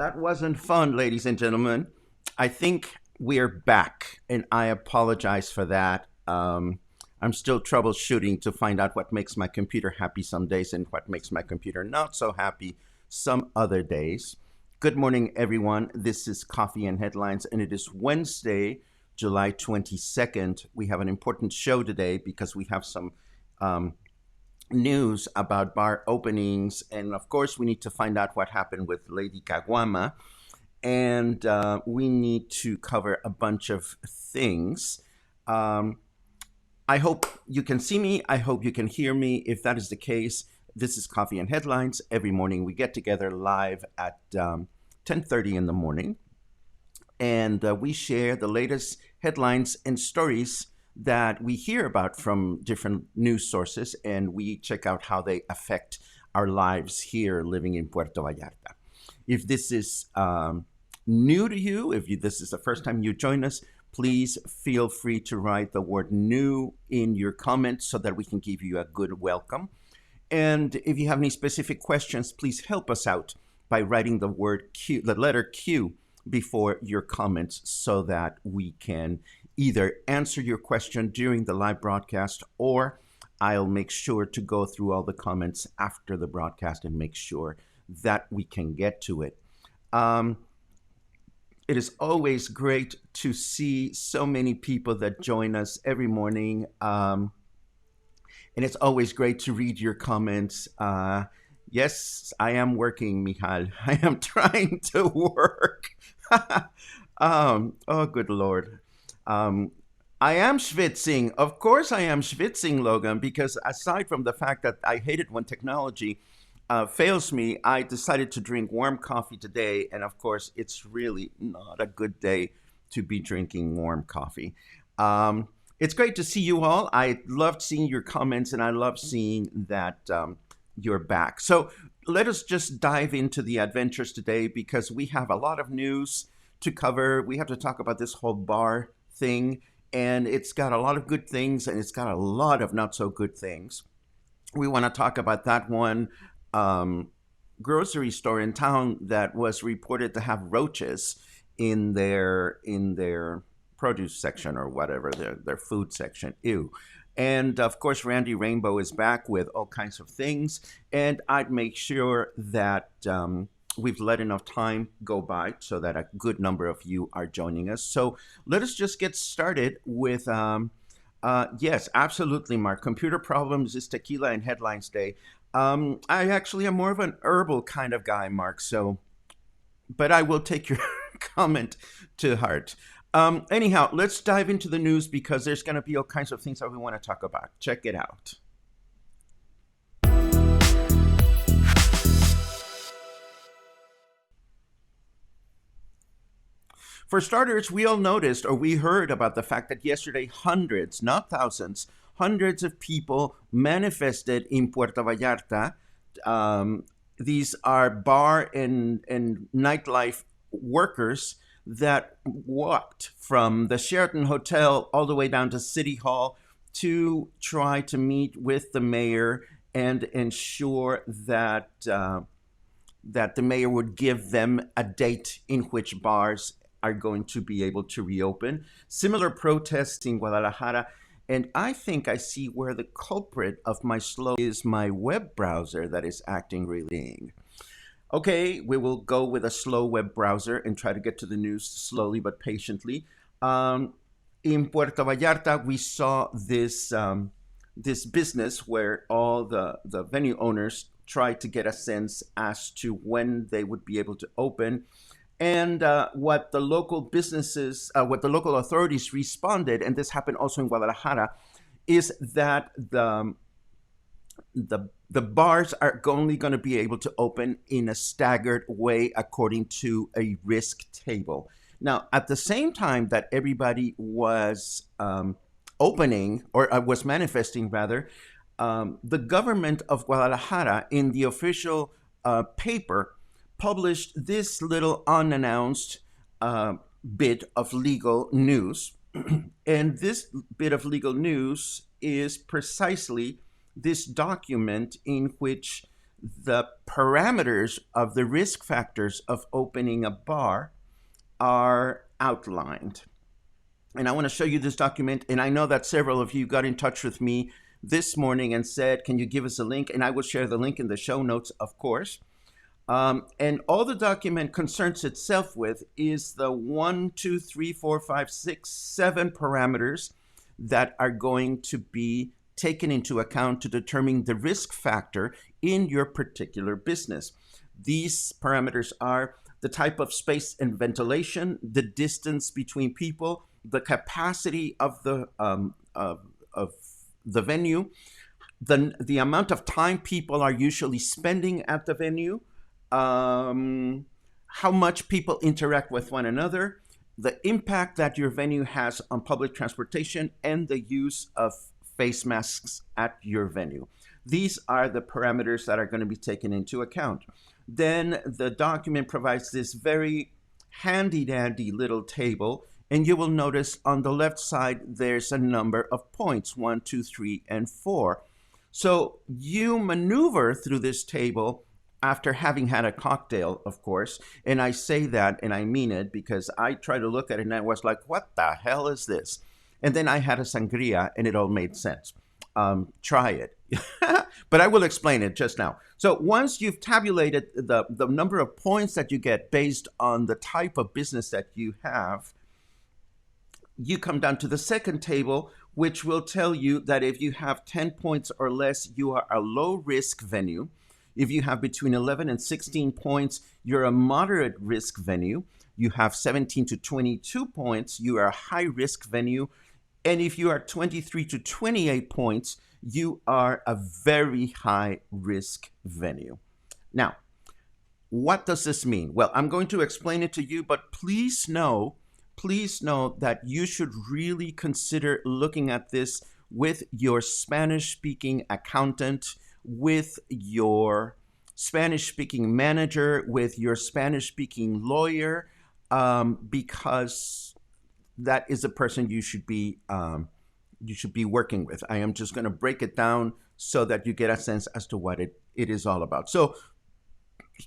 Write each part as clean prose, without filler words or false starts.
That wasn't fun, ladies and gentlemen. I think we're back, and I apologize for that. I'm still troubleshooting to find out what makes my computer happy some days and what makes my computer not so happy some other days. Good morning, everyone. This is Coffee and Headlines, and it is Wednesday, July 22nd. We have an important show today because we have some um, news about bar openings. And of course, we need to find out what happened with Lady Caguama. And we need to cover a bunch of things. Um, I hope you can see me. I hope you can hear me. If that is the case, this is Coffee and Headlines. Every morning we get together live at 10:30 in the morning, and we share the latest headlines and stories that we hear about from different news sources, and we check out how they affect our lives here living in Puerto Vallarta. If this is new to you, this is the first time you join us, please feel free to write the word new in your comments so that we can give you a good welcome. And if you have any specific questions, please help us out by writing the word Q, the letter Q, before your comments so that we can either answer your question during the live broadcast, or I'll make sure to go through all the comments after the broadcast and make sure that we can get to it. It is always great to see so many people that join us every morning. And it's always great to read your comments. Yes, I am working, Michal. I am trying to work. Oh, good Lord. I am schwitzing. Of course, I am schwitzing, Logan, because aside from the fact that I hate it when technology fails me, I decided to drink warm coffee today. And of course, it's really not a good day to be drinking warm coffee. It's great to see you all. I loved seeing your comments, and I love seeing that you're back. So let us just dive into the adventures today because we have a lot of news to cover. We have to talk about this whole bar thing, and it's got a lot of good things and it's got a lot of not so good things. We want to talk about that one grocery store in town that was reported to have roaches in their produce section or whatever, their food section. Ew. And of course, Randy Rainbow is back with all kinds of things. And I'd make sure that we've let enough time go by so that a good number of you are joining us. So let us just get started with, yes, absolutely, Mark. Computer problems is tequila and headlines day. I actually am more of an herbal kind of guy, Mark. So, but I will take your comment to heart. Anyhow, let's dive into the news because there's going to be all kinds of things that we want to talk about. Check it out. For starters, we all noticed or we heard about the fact that yesterday hundreds, not thousands, hundreds of people manifested in Puerto Vallarta. These are bar and nightlife workers that walked from the Sheraton Hotel all the way down to City Hall to try to meet with the mayor and ensure that that the mayor would give them a date in which bars are going to be able to reopen. Similar protests in Guadalajara. And I think I see where the culprit of my slow is my web browser that is acting really. Okay, we will go with a slow web browser and try to get to the news slowly but patiently. In Puerto Vallarta, we saw this this business where all the venue owners tried to get a sense as to when they would be able to open. And what the local businesses, what the local authorities responded, and this happened also in Guadalajara, is that the bars are only going to be able to open in a staggered way according to a risk table. Now, at the same time that everybody was opening, or was manifesting rather, the government of Guadalajara in the official paper published this little unannounced bit of legal news. And this bit of legal news is precisely this document in which the parameters of the risk factors of opening a bar are outlined. And I want to show you this document. And I know that several of you got in touch with me this morning and said, can you give us a link? And I will share the link in the show notes, of course. And all the document concerns itself with is the 1, 2, 3, 4, 5, 6, 7 parameters that are going to be taken into account to determine the risk factor in your particular business. These parameters are the type of space and ventilation, the distance between people, the capacity of the venue, the amount of time people are usually spending at the venue, how much people interact with one another, the impact that your venue has on public transportation, and the use of face masks at your venue. These are the parameters that are going to be taken into account. Then the document provides this very handy dandy little table, and you will notice on the left side there's a number of points, 1, 2, 3, and 4. So you maneuver through this table after having had a cocktail, of course. And I say that, and I mean it, because I tried to look at it and I was like, what the hell is this? And then I had a sangria and it all made sense. Try it. But I will explain it just now. So once you've tabulated the number of points that you get based on the type of business that you have, you come down to the second table, which will tell you that if you have 10 points or less, you are a low risk venue. If you have between 11 and 16 points, you're a moderate risk venue. You have 17 to 22 points, you are a high risk venue. And if you are 23 to 28 points, you are a very high risk venue. Now, what does this mean? Well, I'm going to explain it to you, but please know that you should really consider looking at this with your Spanish-speaking accountant, with your Spanish-speaking manager, with your Spanish-speaking lawyer, because that is a person you should be working with. I am just going to break it down so that you get a sense as to what it is all about. So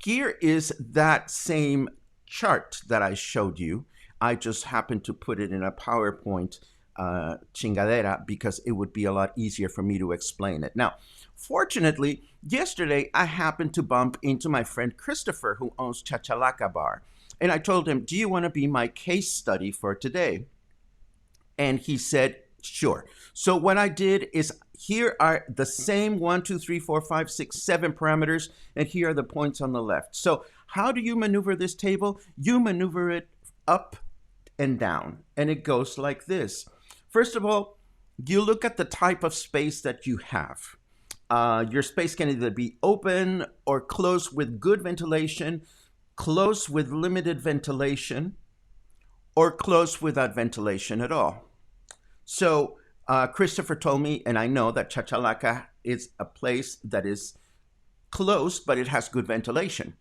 here is that same chart that I showed you. I just happened to put it in a PowerPoint chingadera because it would be a lot easier for me to explain it. Now, fortunately, yesterday I happened to bump into my friend Christopher, who owns Chachalaca Bar. And I told him, do you want to be my case study for today? And he said, sure. So what I did is, here are the same 1, 2, 3, 4, 5, 6, 7 parameters, and here are the points on the left. So how do you maneuver this table? You maneuver it up and down, and it goes like this. First of all, you look at the type of space that you have. Your space can either be open or closed with good ventilation, closed with limited ventilation, or closed without ventilation at all. So Christopher told me, and I know that Chachalaca is a place that is closed, but it has good ventilation.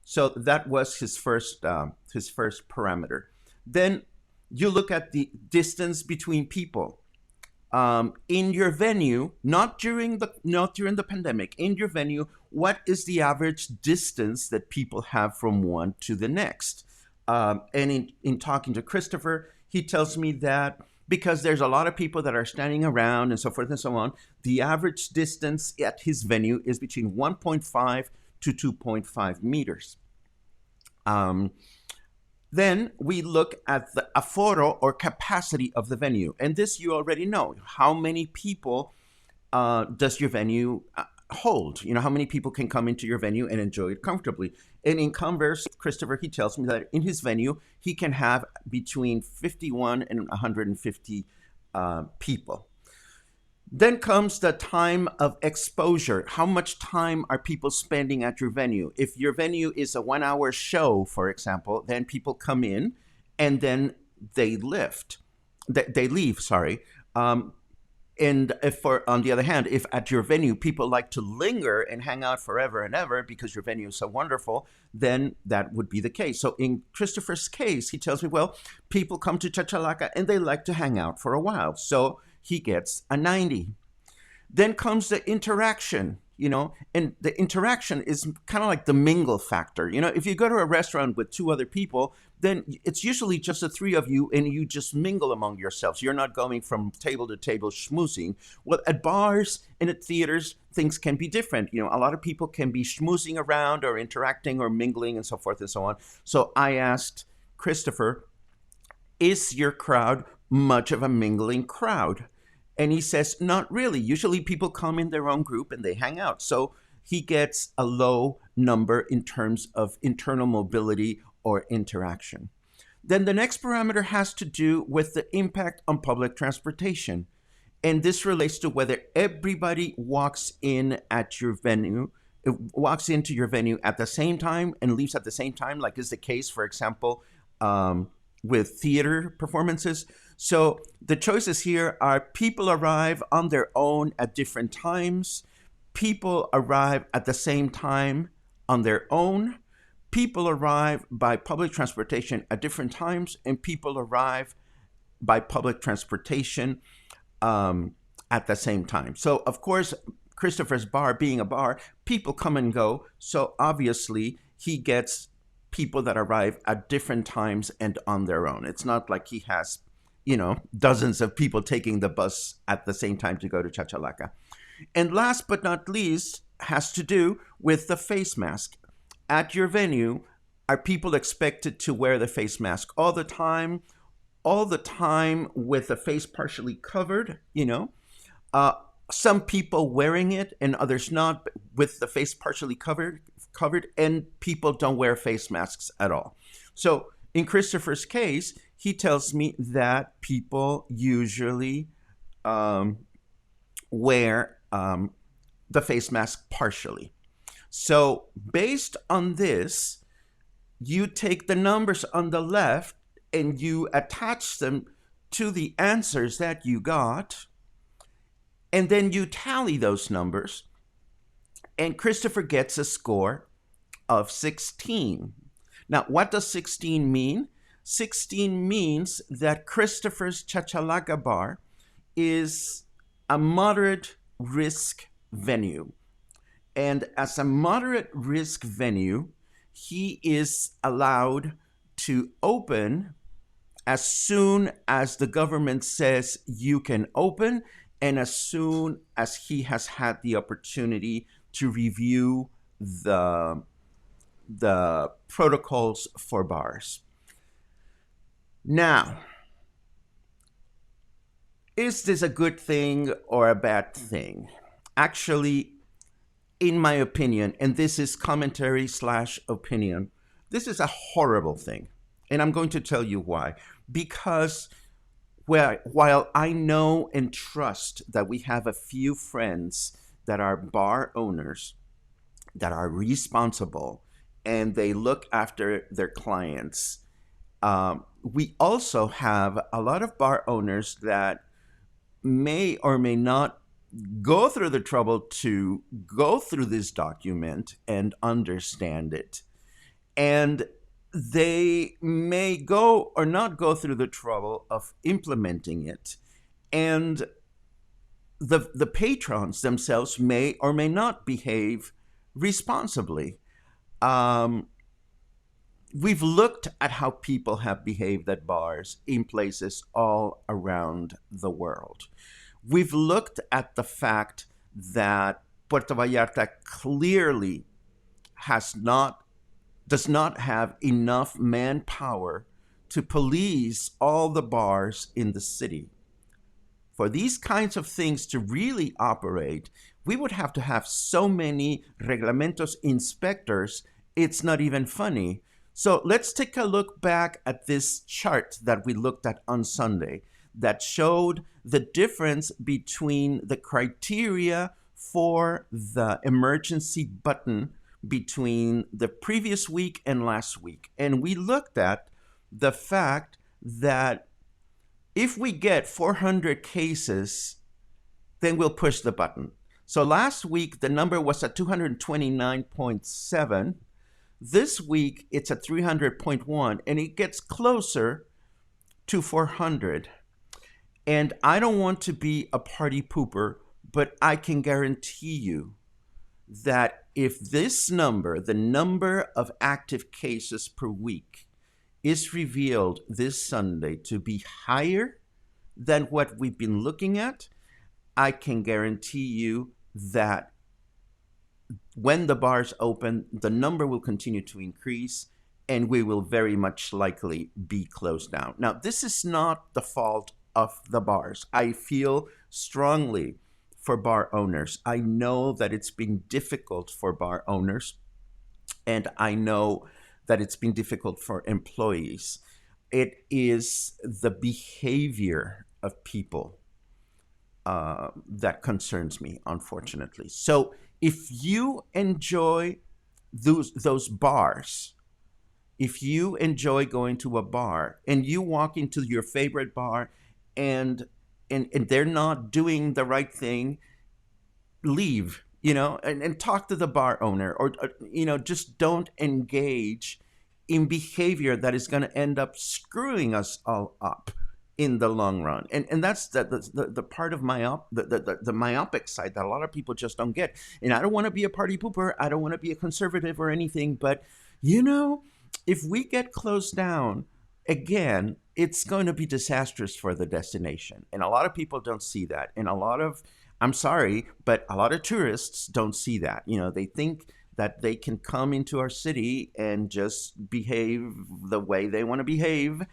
So that was his first parameter. Then you look at the distance between people. In your venue, not during the pandemic, in your venue, what is the average distance that people have from one to the next? And in talking to Christopher, he tells me that because there's a lot of people that are standing around and so forth and so on, the average distance at his venue is between 1.5 to 2.5 meters. Then we look at the aforo, or capacity of the venue. And this you already know. How many people does your venue hold? You know, how many people can come into your venue and enjoy it comfortably? And in converse, Christopher, he tells me that in his venue, he can have between 51 and 150 people. Then comes the time of exposure. How much time are people spending at your venue? If your venue is a 1-hour show, for example, then people come in and then they leave, sorry. And if, on the other hand, if at your venue people like to linger and hang out forever and ever because your venue is so wonderful, then that would be the case. So in Christopher's case, he tells me, well, people come to Chachalaca and they like to hang out for a while. So he gets a 90. Then comes the interaction. and the interaction is kind of like the mingle factor. If you go to a restaurant with two other people, then it's usually just the three of you and you just mingle among yourselves. You're not going from table to table schmoozing. Well, at bars and at theaters, things can be different. A lot of people can be schmoozing around or interacting or mingling and so forth and so on. So I asked Christopher, is your crowd much of a mingling crowd? And he says, not really. Usually people come in their own group and they hang out. So he gets a low number in terms of internal mobility or interaction. Then the next parameter has to do with the impact on public transportation. And this relates to whether everybody walks into your venue at the same time and leaves at the same time, like is the case, for example, with theater performances. So the choices here are people arrive on their own at different times, people arrive at the same time on their own, people arrive by public transportation at different times, and people arrive by public transportation at the same time. So, of course, Christopher's bar being a bar, people come and go. So obviously he gets people that arrive at different times and on their own. It's not like he has, dozens of people taking the bus at the same time to go to Chachalaca. And last but not least has to do with the face mask. At your venue, are people expected to wear the face mask all the time with the face partially covered, some people wearing it and others not, with the face partially covered, and people don't wear face masks at all. So in Christopher's case, he tells me that people usually wear the face mask partially. So based on this, you take the numbers on the left and you attach them to the answers that you got, and then you tally those numbers, and Christopher gets a score of 16. Now, what does 16 mean? 16 means that Christopher's Chachalaca bar is a moderate risk venue. And as a moderate risk venue, he is allowed to open as soon as the government says you can open, and as soon as he has had the opportunity to review the protocols for bars. Now, is this a good thing or a bad thing? Actually, in my opinion, and this is commentary / opinion, this is a horrible thing. And I'm going to tell you why. Because while I know and trust that we have a few friends that are bar owners that are responsible and they look after their clients, we also have a lot of bar owners that may or may not go through the trouble to go through this document and understand it. And they may go or not go through the trouble of implementing it. And the patrons themselves may or may not behave responsibly. We've looked at how people have behaved at bars in places all around the world. We've looked at the fact that Puerto Vallarta clearly does not have enough manpower to police all the bars in the city. For these kinds of things to really operate, we would have to have so many reglamentos inspectors, it's not even funny. So let's take a look back at this chart that we looked at on Sunday that showed the difference between the criteria for the emergency button between the previous week and last week. And we looked at the fact that if we get 400 cases, then we'll push the button. So last week, the number was at 229.7. This week, it's at 300.1, and it gets closer to 400. And I don't want to be a party pooper, but I can guarantee you that if this number, the number of active cases per week, is revealed this Sunday to be higher than what we've been looking at, I can guarantee you that when the bars open, the number will continue to increase and we will very much likely be closed down. Now, this is not the fault of the bars. I feel strongly for bar owners. I know that it's been difficult for bar owners, and I know that it's been difficult for employees. It is the behavior of people that concerns me, unfortunately. So if you enjoy those bars, if you enjoy going to a bar and you walk into your favorite bar and and they're not doing the right thing, leave, and talk to the bar owner, or just don't engage in behavior that is going to end up screwing us all up in the long run. And that's the part of the myopic side that a lot of people just don't get. And I don't want to be a party pooper. I don't want to be a conservative or anything. But, if we get closed down again, it's going to be disastrous for the destination. And a lot of people don't see that. And I'm sorry, but a lot of tourists don't see that. They think that they can come into our city and just behave the way they want to behave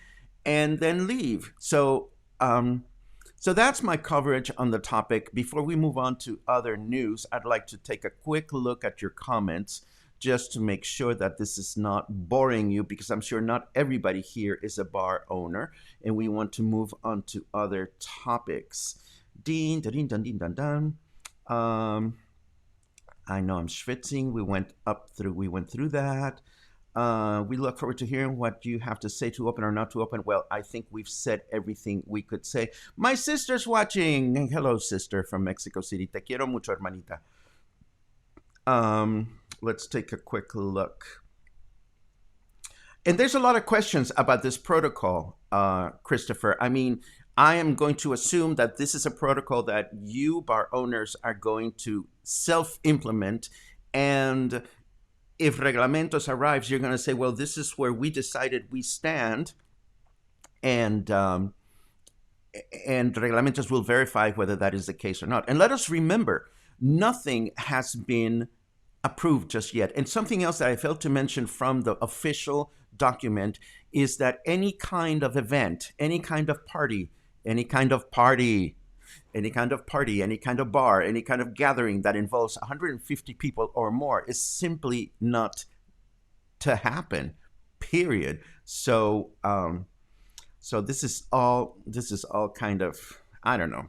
and then leave. So that's my coverage on the topic. Before we move on to other news, I'd like to take a quick look at your comments just to make sure that this is not boring you, because I'm sure not everybody here is a bar owner, and we want to move on to other topics. Ding, ding, dun, ding, dun, dun. I know I'm schwitzing. We went through that. We look forward to hearing what you have to say, to open or not to open. Well, I think we've said everything we could say. My sister's watching. Hello, sister from Mexico City. Te quiero mucho, hermanita. Let's take a quick look. And there's a lot of questions about this protocol, Christopher. I mean, I am going to assume that this is a protocol that you, bar owners, are going to self-implement. And if Reglamentos arrives, you're going to say, well, this is where we decided we stand. And Reglamentos will verify whether that is the case or not. And let us remember, nothing has been approved just yet. And something else that I failed to mention from the official document is that any kind of event, any kind of party, any kind of bar, any kind of gathering that involves 150 people or more is simply not to happen, period. So this is all kind of, I don't know.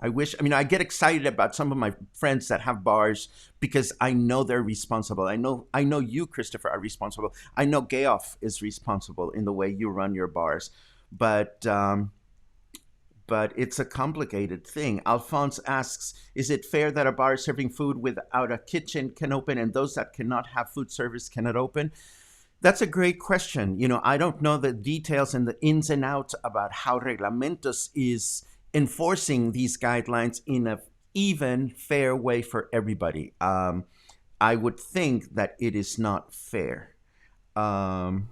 I get excited about some of my friends that have bars because I know they're responsible. I know you, Christopher, are responsible. I know Geoff is responsible in the way you run your bars. But it's a complicated thing. Alphonse asks, is it fair that a bar serving food without a kitchen can open and those that cannot have food service cannot open? That's a great question. I don't know the details and the ins and outs about how Reglamentos is enforcing these guidelines in an even, fair way for everybody. I would think that it is not fair. Knowing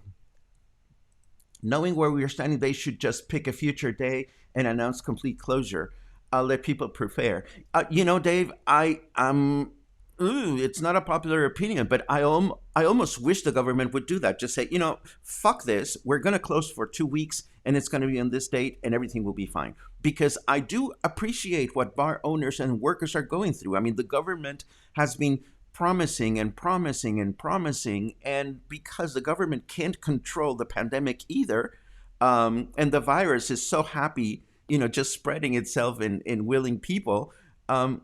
where we are standing, they should just pick a future day and announce complete closure. Let people prepare. Dave, it's not a popular opinion, but I almost wish the government would do that. Just say, fuck this. We're going to close for 2 weeks, and it's going to be on this date, and everything will be fine. Because I do appreciate what bar owners and workers are going through. I mean, the government has been promising and promising and promising, and because the government can't control the pandemic either, and the virus is so happy, just spreading itself in willing people, I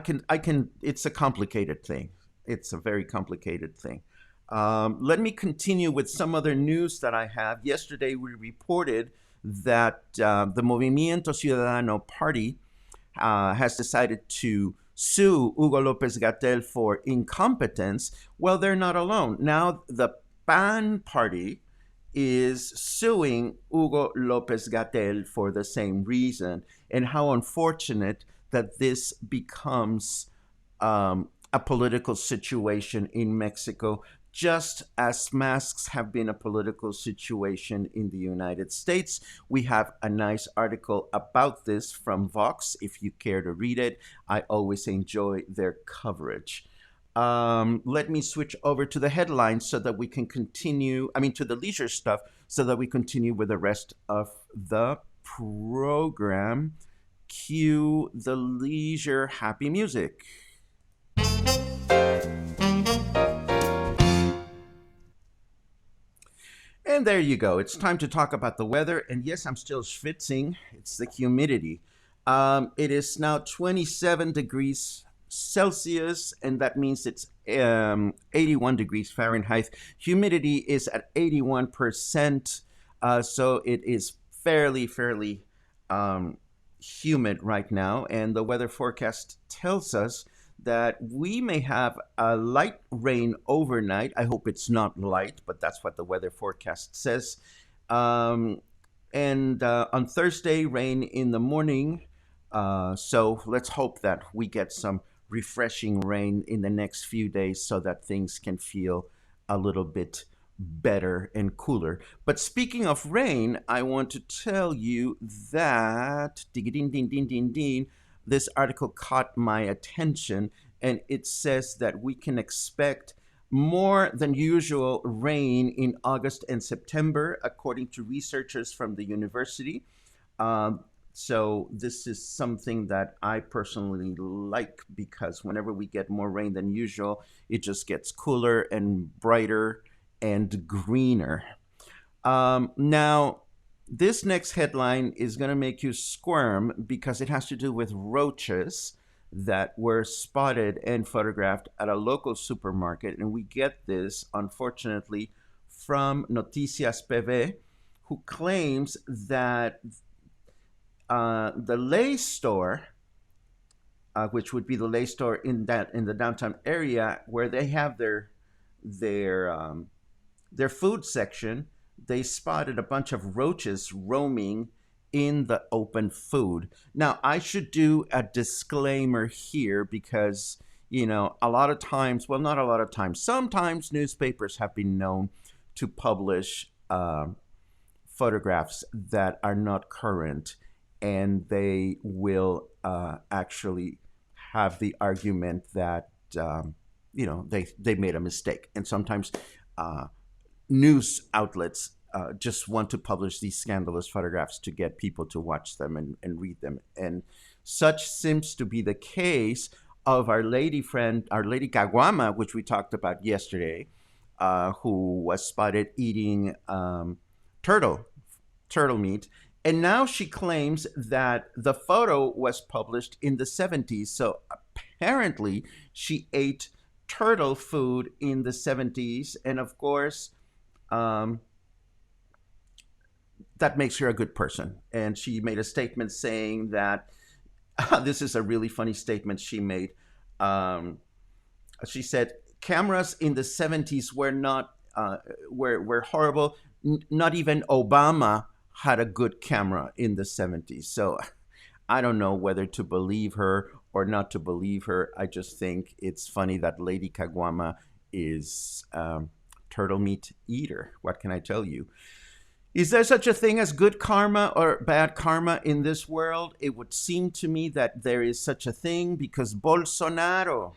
can. It's a complicated thing. It's a very complicated thing. Let me continue with some other news that I have. Yesterday, we reported that the Movimiento Ciudadano Party has decided to sue Hugo López-Gatell for incompetence. Well, they're not alone. Now, the PAN party is suing Hugo López-Gatell for the same reason. And how unfortunate that this becomes a political situation in Mexico, just as masks have been a political situation in the United States. We have a nice article about this from Vox, if you care to read it. I always enjoy their coverage. Let me switch over to the headlines so that we can continue, to the leisure stuff, so that we continue with the rest of the program. Cue the leisure happy music. And there you go. It's time to talk about the weather. And yes, I'm still schwitzing. It's the humidity. It is now 27 degrees Celsius, and that means it's 81 degrees Fahrenheit. Humidity is at 81%. So it is fairly humid right now. And the weather forecast tells us that we may have a light rain overnight. I hope it's not light, but that's what the weather forecast says. And on Thursday, rain in the morning. So let's hope that we get some refreshing rain in the next few days so that things can feel a little bit better and cooler. But speaking of rain, I want to tell you that this article caught my attention, and it says that we can expect more than usual rain in August and September, according to researchers from the university. So this is something that I personally like, because whenever we get more rain than usual, it just gets cooler and brighter and greener. Now, this next headline is going to make you squirm because it has to do with roaches that were spotted and photographed at a local supermarket. And we get this, unfortunately, from Noticias PV, who claims that the Lay store, which would be the Lay store in the downtown area where they have their food section, they spotted a bunch of roaches roaming in the open food. Now, I should do a disclaimer here because, a lot of times, well, not a lot of times, sometimes newspapers have been known to publish photographs that are not current, and they will actually have the argument that, they made a mistake. And sometimes news outlets just want to publish these scandalous photographs to get people to watch them and read them. And such seems to be the case of our lady friend, our lady Caguama, which we talked about yesterday, who was spotted eating turtle meat. And now she claims that the photo was published in the 70s. So apparently she ate turtle food in the 70s. And of course, that makes her a good person. And she made a statement saying that this is a really funny statement she made. She said, cameras in the 70s were not were horrible. Not even Obama had a good camera in the 70s. So I don't know whether to believe her or not to believe her. I just think it's funny that Lady Caguama is turtle meat eater. What can I tell you? Is there such a thing as good karma or bad karma in this world? It would seem to me that there is such a thing, because Bolsonaro,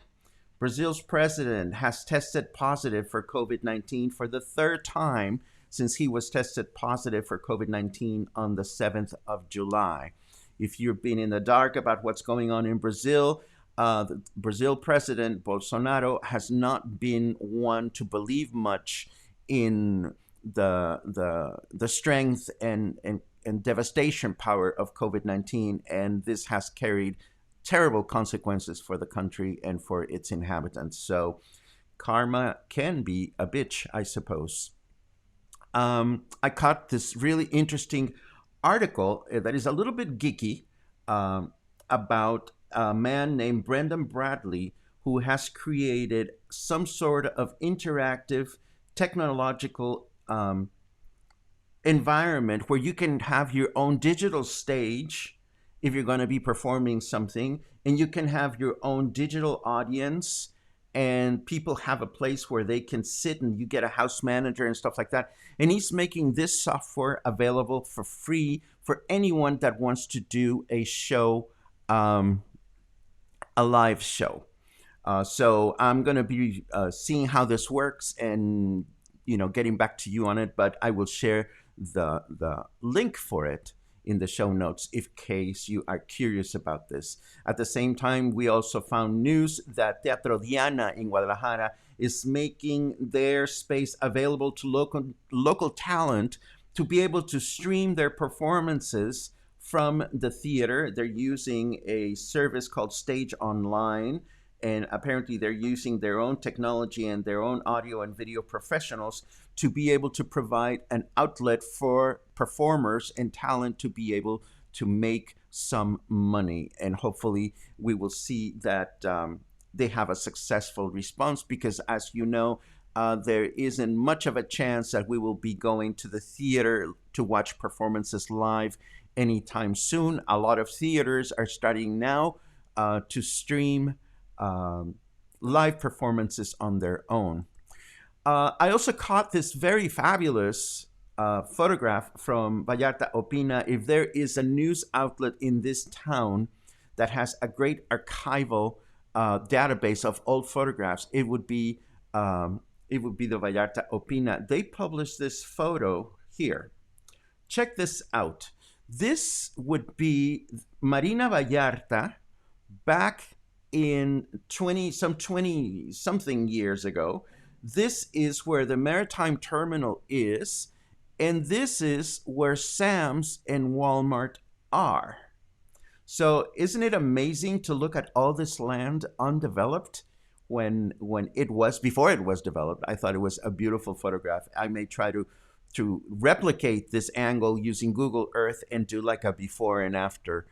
Brazil's president, has tested positive for COVID-19 for the third time since he was tested positive for COVID-19 on the 7th of July. If you've been in the dark about what's going on in Brazil, the Brazil president, Bolsonaro, has not been one to believe much in the strength and devastation power of COVID-19, and this has carried terrible consequences for the country and for its inhabitants. So karma can be a bitch, I suppose. I caught this really interesting article that is a little bit geeky about a man named Brendan Bradley, who has created some sort of interactive technological environment where you can have your own digital stage if you're going to be performing something, and you can have your own digital audience, and people have a place where they can sit, and you get a house manager and stuff like that. And he's making this software available for free for anyone that wants to do a show, um, a live show. So I'm going to be seeing how this works, and getting back to you on it. But I will share the link for it in the show notes in case you are curious about this. At the same time, we also found news that Teatro Diana in Guadalajara is making their space available to local talent to be able to stream their performances from the theater. They're using a service called Stage Online, and apparently they're using their own technology and their own audio and video professionals to be able to provide an outlet for performers and talent to be able to make some money. And hopefully we will see that they have a successful response, because as you know, there isn't much of a chance that we will be going to the theater to watch performances live anytime soon. A lot of theaters are starting now to stream live performances on their own. I also caught this very fabulous photograph from Vallarta Opina. If there is a news outlet in this town that has a great archival database of old photographs, it would be the Vallarta Opina. They published this photo here. Check this out. This would be Marina Vallarta back in 20 something years ago. This is where the maritime terminal is, and this is where Sam's and Walmart are. So isn't it amazing to look at all this land undeveloped when it was, before it was developed? I thought it was a beautiful photograph. I may try to replicate this angle using Google Earth and do like a before and after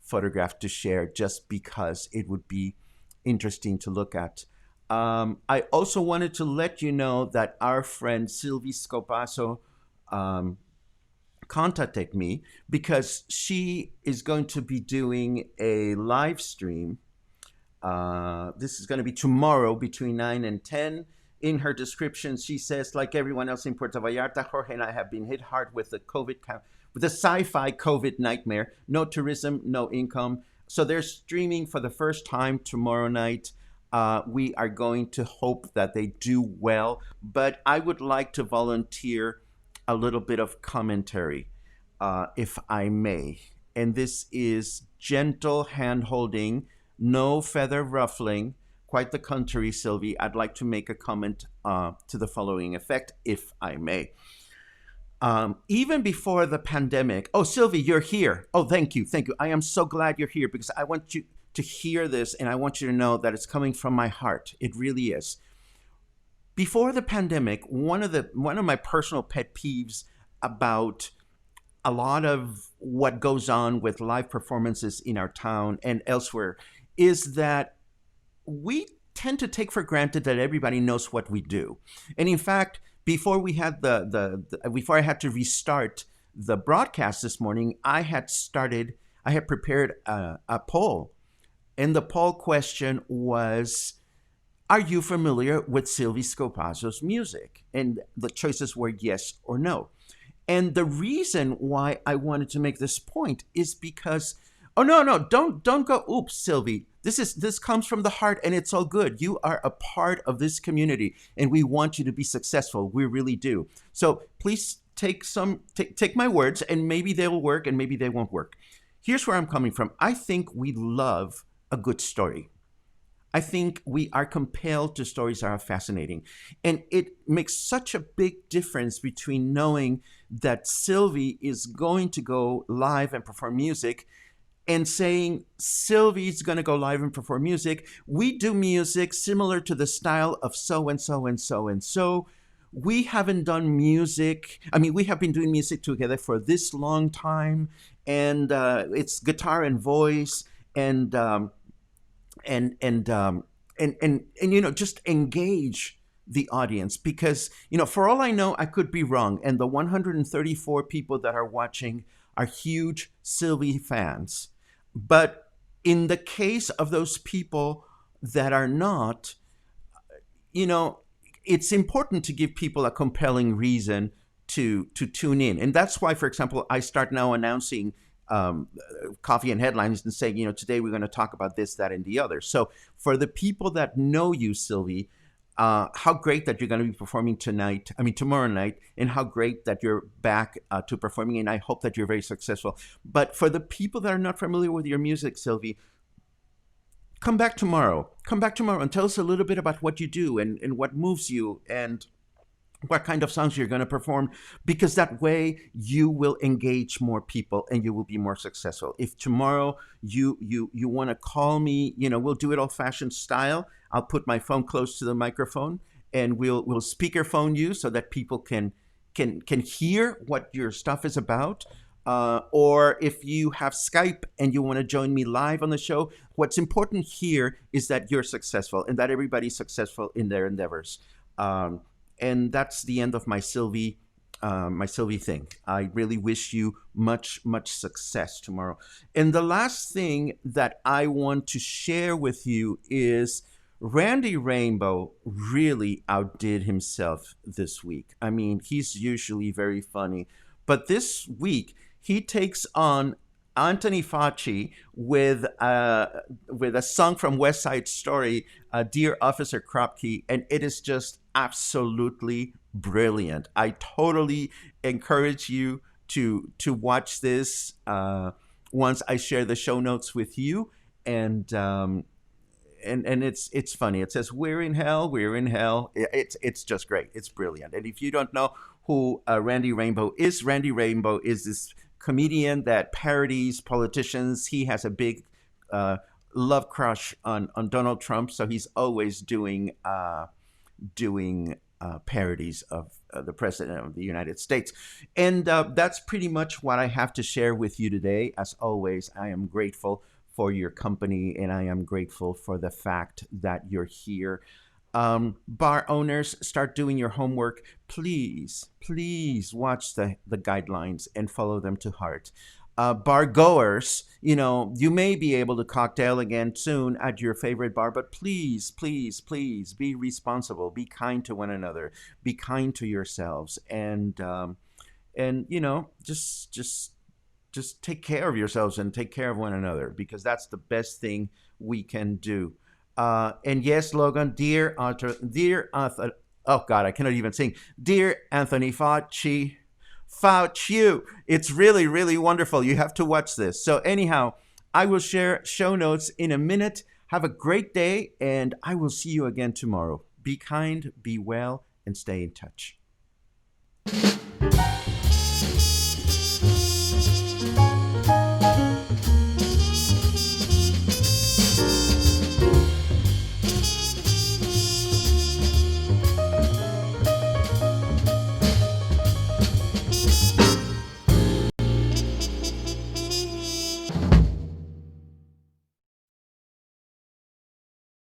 photograph to share, just because it would be interesting to look at. I also wanted to let you know that our friend Sylvias Livestream contacted me because she is going to be doing a live stream. This is going to be tomorrow between 9 and 10. In her description, she says, like everyone else in Puerto Vallarta, Jorge and I have been hit hard with the sci-fi COVID nightmare. No tourism, no income. So they're streaming for the first time tomorrow night. We are going to hope that they do well, but I would like to volunteer a little bit of commentary, if I may. And this is gentle hand-holding, no feather ruffling. Quite the contrary, Sylvie. I'd like to make a comment to the following effect, if I may. Even before the pandemic, oh, Sylvie, you're here. Oh, thank you. I am so glad you're here, because I want you to hear this, and I want you to know that it's coming from my heart. It really is. Before the pandemic, one of my personal pet peeves about a lot of what goes on with live performances in our town and elsewhere is that we tend to take for granted that everybody knows what we do. And in fact, before we had before I had to restart the broadcast this morning, I had prepared a poll. And the poll question was, are you familiar with Sylvias Livestream's music? And the choices were yes or no. And the reason why I wanted to make this point is because, oh, no, don't go, oops, Sylvie. This comes from the heart, and it's all good. You are a part of this community, and we want you to be successful. We really do. So please take my words, and maybe they will work, and maybe they won't work. Here's where I'm coming from. I think we love a good story. I think we are compelled to stories that are fascinating. And it makes such a big difference between knowing that Sylvie is going to go live and perform music and saying, Sylvie's going to go live and perform music. We do music similar to the style of so-and-so and so-and-so. We haven't done music. I mean, we have been doing music together for this long time. And it's guitar and voice and just engage the audience, because for all I know, I could be wrong, and the 134 people that are watching are huge Sylvie fans. But in the case of those people, that are not, you know, it's important to give people a compelling reason to tune in, and that's why, for example, I start now announcing um, coffee and headlines and saying, today we're going to talk about this, that, and the other. So for the people that know you, Sylvie, how great that you're going to be performing tonight. I mean, tomorrow night, and how great that you're back to performing. And I hope that you're very successful. But for the people that are not familiar with your music, Sylvie, come back tomorrow. Come back tomorrow and tell us a little bit about what you do and what moves you and what kind of songs you're going to perform, because that way you will engage more people and you will be more successful. If tomorrow you want to call me, we'll do it old fashioned style. I'll put my phone close to the microphone and we'll speakerphone you so that people can hear what your stuff is about. Or if you have Skype and you want to join me live on the show, what's important here is that you're successful and that everybody's successful in their endeavors. And that's the end of my Sylvie thing. I really wish you much, much success tomorrow. And the last thing that I want to share with you is Randy Rainbow really outdid himself this week. I mean, he's usually very funny, but this week he takes on Anthony Fauci with a song from West Side Story, "Dear Officer Kropke," and it is just absolutely brilliant. I totally encourage you to watch this once I share the show notes with you, and it's funny. It says we're in hell, we're in hell. It's just great. It's brilliant. And if you don't know who Randy Rainbow is this comedian that parodies politicians. He has a big love crush on Donald Trump, so he's always doing parodies of the president of the United States. And that's pretty much what I have to share with you today. As always, I am grateful for your company, and I am grateful for the fact that you're here. Bar owners, start doing your homework. Please, please watch the guidelines and follow them to heart. Bar goers, you may be able to cocktail again soon at your favorite bar, but please, please, please be responsible. Be kind to one another. Be kind to yourselves, and just take care of yourselves and take care of one another, because that's the best thing we can do. And yes, Logan, oh God, I cannot even sing. Dear Anthony Fauci, it's really, really wonderful. You have to watch this. So anyhow, I will share show notes in a minute. Have a great day, and I will see you again tomorrow. Be kind, be well, and stay in touch.